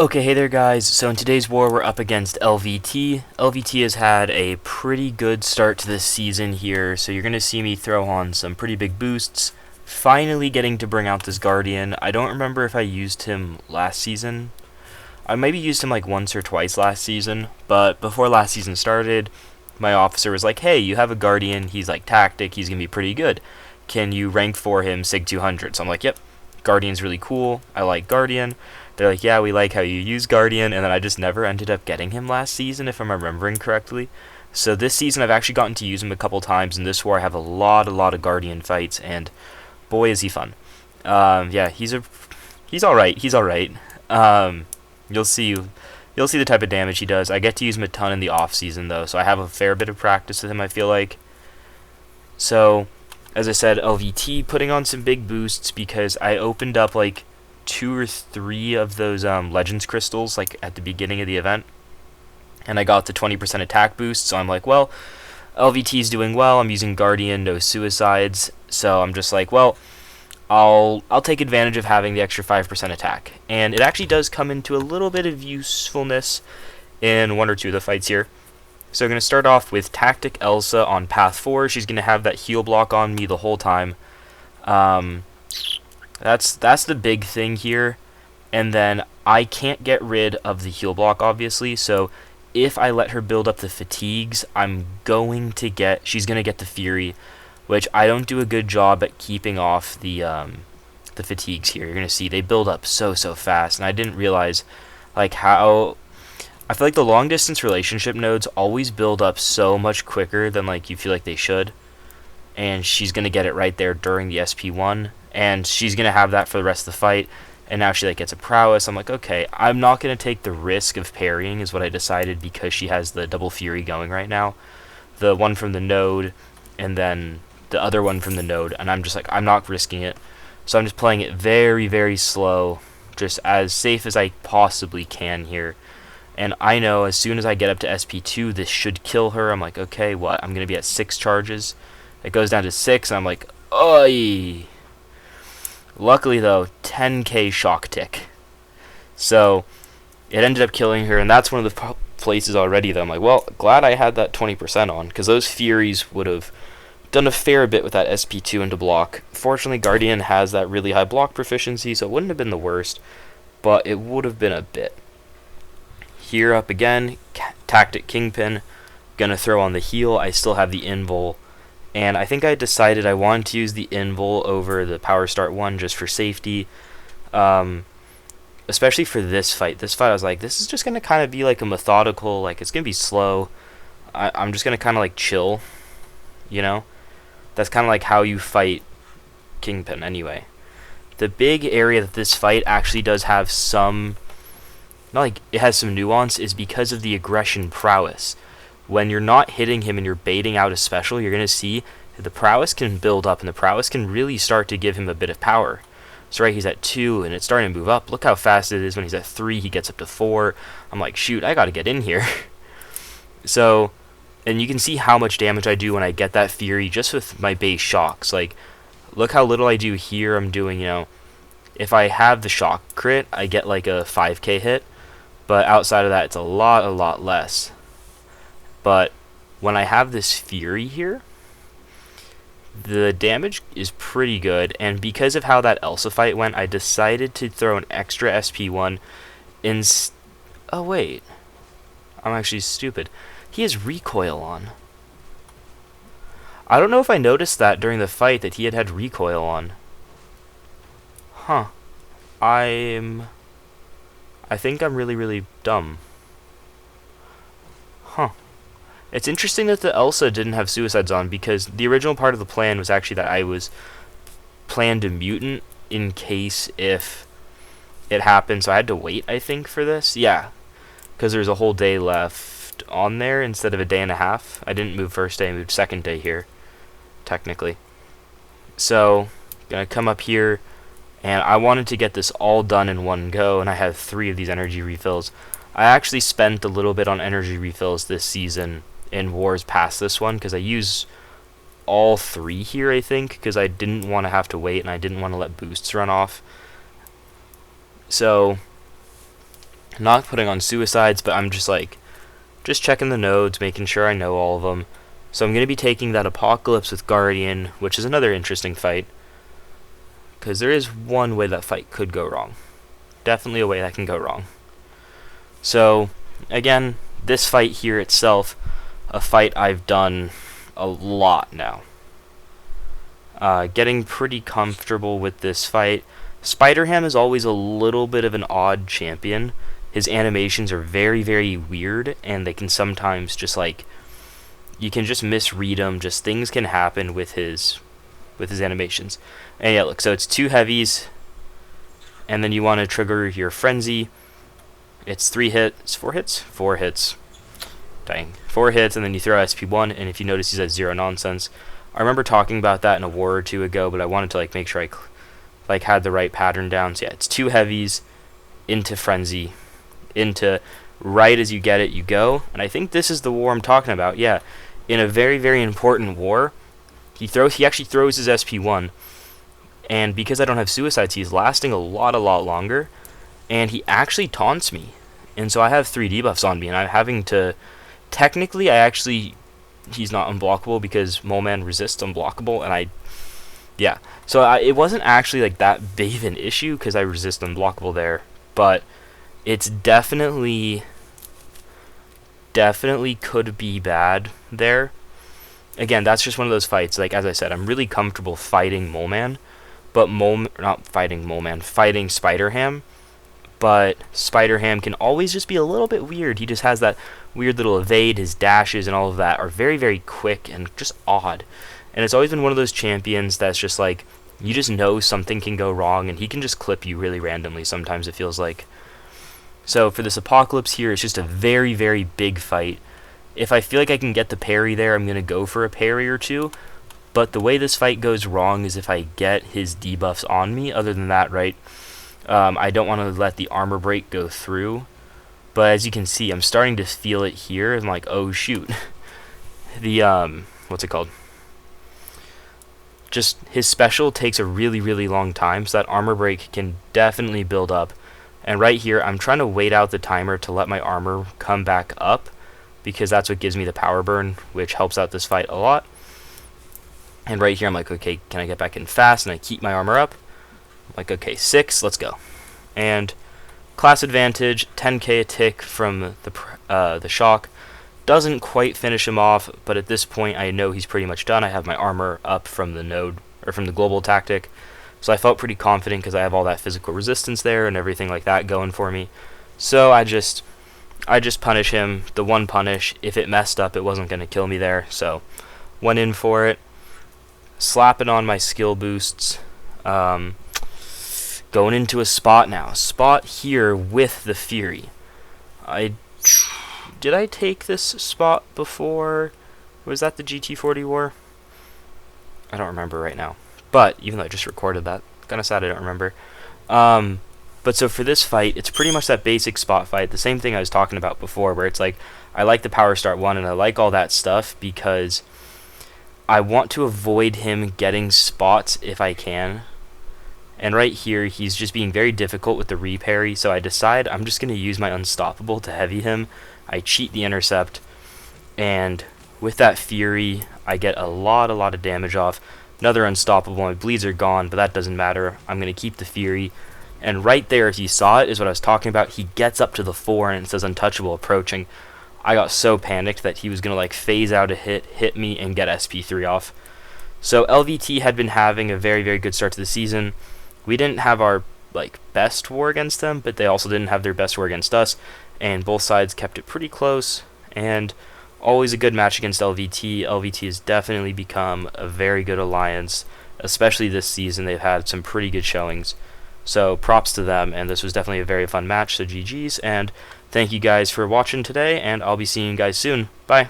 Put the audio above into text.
Okay, hey there guys. So in today's war we're up against LVT. LVT has had a pretty good start to this season here, so you're going to see me throw on some pretty big boosts. Finally getting to bring out this Guardian. I don't remember if I used him last season. I maybe used him like once or twice last season, but before last season started, my officer was like, hey, you have a Guardian, he's like tactic, he's going to be pretty good. Can you rank for him Sig 200? So I'm like, yep, Guardian's really cool, I like Guardian. They're like, yeah, we like how you use Guardian, and then I just never ended up getting him last season, if I'm remembering correctly. So this season I've actually gotten to use him a couple times, and this war I have a lot of Guardian fights, and boy is he fun. Yeah, he's alright. You'll see the type of damage he does. I get to use him a ton in the off season though, so I have a fair bit of practice with him, I feel like. So, as I said, LVT putting on some big boosts because I opened up like 2 or 3 of those Legends crystals like at the beginning of the event, and I got the 20% attack boost. So I'm like, well, LVT's doing well. I'm using Guardian, no suicides, so I'm just like, well, I'll take advantage of having the extra 5% attack, and it actually does come into a little bit of usefulness in 1 or 2 of the fights here. So I'm going to start off with Tactic Elsa on path 4. She's going to have that heal block on me the whole time. That's the big thing here. And then I can't get rid of the heal block, obviously, so if I let her build up the fatigues, she's going to get the Fury, which I don't do a good job at keeping off the fatigues here. You're going to see they build up so fast, and I didn't realize like how I feel like the long distance relationship nodes always build up so much quicker than like you feel like they should. And she's going to get it right there during the SP1, and she's going to have that for the rest of the fight, and now she like gets a prowess. I'm like, okay, I'm not going to take the risk of parrying is what I decided, because she has the double Fury going right now. The one from the node, and then the other one from the node, and I'm just like, I'm not risking it. So I'm just playing it very slow, just as safe as I possibly can here. And I know as soon as I get up to SP2, this should kill her. I'm like, okay, what? I'm going to be at 6 charges. It goes down to 6, and I'm like, oi! Luckily, though, 10k shock tick. So, it ended up killing her, and that's one of the places already that I'm like, well, glad I had that 20% on, because those Furies would have done a fair bit with that SP2 into block. Fortunately, Guardian has that really high block proficiency, so it wouldn't have been the worst, but it would have been a bit. Here up again, Tactic Kingpin, gonna throw on the heal. I still have the invul, and I think I decided I wanted to use the invul over the power start one just for safety, especially for this fight. I was like, this is just gonna kind of be like a methodical, like it's gonna be slow. I'm just gonna kind of like chill, you know. That's kind of like how you fight Kingpin anyway. The big area that this fight actually does have some, not like it has some nuance, is because of the aggression prowess. When you're not hitting him and you're baiting out a special, you're going to see the prowess can build up, and the prowess can really start to give him a bit of power. So right, he's at 2, and it's starting to move up. Look how fast it is. When he's at 3, he gets up to 4. I'm like, shoot, I got to get in here. So, and you can see how much damage I do when I get that Fury just with my base shocks. Like, look how little I do here. I'm doing, if I have the shock crit, I get like a 5k hit. But outside of that, it's a lot less. But when I have this Fury here, the damage is pretty good, and because of how that Elsa fight went, I decided to throw an extra SP1 in. Oh wait, I'm actually stupid. He has recoil on. I don't know if I noticed that during the fight that he had recoil on. Huh. I think I'm really dumb. Huh. It's interesting that the Elsa didn't have suicides on, because the original part of the plan was actually that I was planned to mutant in case if it happened, so I had to wait, I think, for this. Yeah, because there's a whole day left on there instead of a day and a half. I didn't move first day, I moved second day here, technically. So, gonna come up here, and I wanted to get this all done in one go, and I have 3 of these energy refills. I actually spent a little bit on energy refills this season in wars past this one, because I use all 3 here, I think, because I didn't want to have to wait, and I didn't want to let boosts run off. So Not putting on suicides, but I'm just checking the nodes, making sure I know all of them. So I'm going to be taking that Apocalypse with Guardian, which is another interesting fight, because there is one way that fight could go wrong. Definitely a way that can go wrong. So, again, this fight here itself, a fight I've done a lot now. Getting pretty comfortable with this fight. Spider-Ham is always a little bit of an odd champion. His animations are very, very weird, and they can sometimes just you can just misread them. Just things can happen with his animations. And yeah, look, so it's 2 heavies, and then you want to trigger your frenzy. It's 4 hits. Dang. 4 hits, and then you throw SP1, and if you notice, he's at 0 nonsense. I remember talking about that in a war or two ago, but I wanted to make sure I had the right pattern down. So yeah, it's 2 heavies into frenzy, into right as you get it, you go. And I think this is the war I'm talking about. Yeah, in a very, very important war, he actually throws his SP1, and because I don't have suicides, he's lasting a lot longer, and he actually taunts me, and so I have 3 debuffs on me, and I'm having to technically he's not unblockable because Moleman resists unblockable, and so it wasn't actually that big of an issue because I resist unblockable there, but it's definitely could be bad there. Again, that's just one of those fights. As I said, I'm really comfortable fighting Moleman, but fighting Spider-Ham. But Spider-Ham can always just be a little bit weird. He just has that weird little evade. His dashes and all of that are very, very quick and just odd. And it's always been one of those champions that's just you just know something can go wrong, and he can just clip you really randomly sometimes, it feels like. So for this Apocalypse here, it's just a very, very big fight. If I feel like I can get the parry there, I'm going to go for a parry or 2. But the way this fight goes wrong is if I get his debuffs on me. Other than that, right, I don't want to let the armor break go through. But as you can see, I'm starting to feel it here. I'm like, oh shoot. What's it called? Just his special takes a really, really long time, so that armor break can definitely build up. And right here, I'm trying to wait out the timer to let my armor come back up, because that's what gives me the power burn, which helps out this fight a lot. And right here, I'm like, okay, can I get back in fast? And I keep my armor up. I'm like, okay, 6, let's go. And class advantage, 10k a tick from the shock. Doesn't quite finish him off, but at this point, I know he's pretty much done. I have my armor up from the node, or from the global tactic. So I felt pretty confident because I have all that physical resistance there and everything like that going for me. So I just punish him, the 1 punish. If it messed up, it wasn't going to kill me there. So went in for it, slapping on my skill boosts, going into a spot now. Spot here with the Fury. Did I take this spot before? Was that the GT40 war? I don't remember right now. But, even though I just recorded that, kind of sad I don't remember. But so for this fight, it's pretty much that basic spot fight. The same thing I was talking about before, where it's I like the Power Start 1, and I like all that stuff because I want to avoid him getting spots if I can. And right here, he's just being very difficult with the reparry, so I decide I'm just going to use my Unstoppable to heavy him. I cheat the intercept, and with that Fury, I get a lot of damage off. Another Unstoppable, my bleeds are gone, but that doesn't matter. I'm going to keep the Fury. And right there, if you saw it, is what I was talking about. He gets up to the 4, and it says Untouchable approaching. I got so panicked that he was going to phase out a hit me, and get SP3 off. So LVT had been having a very, very good start to the season. We didn't have our best war against them, but they also didn't have their best war against us, and both sides kept it pretty close, and always a good match against LVT. LVT has definitely become a very good alliance, especially this season. They've had some pretty good showings, so props to them, and this was definitely a very fun match, so GG's, and thank you guys for watching today, and I'll be seeing you guys soon. Bye.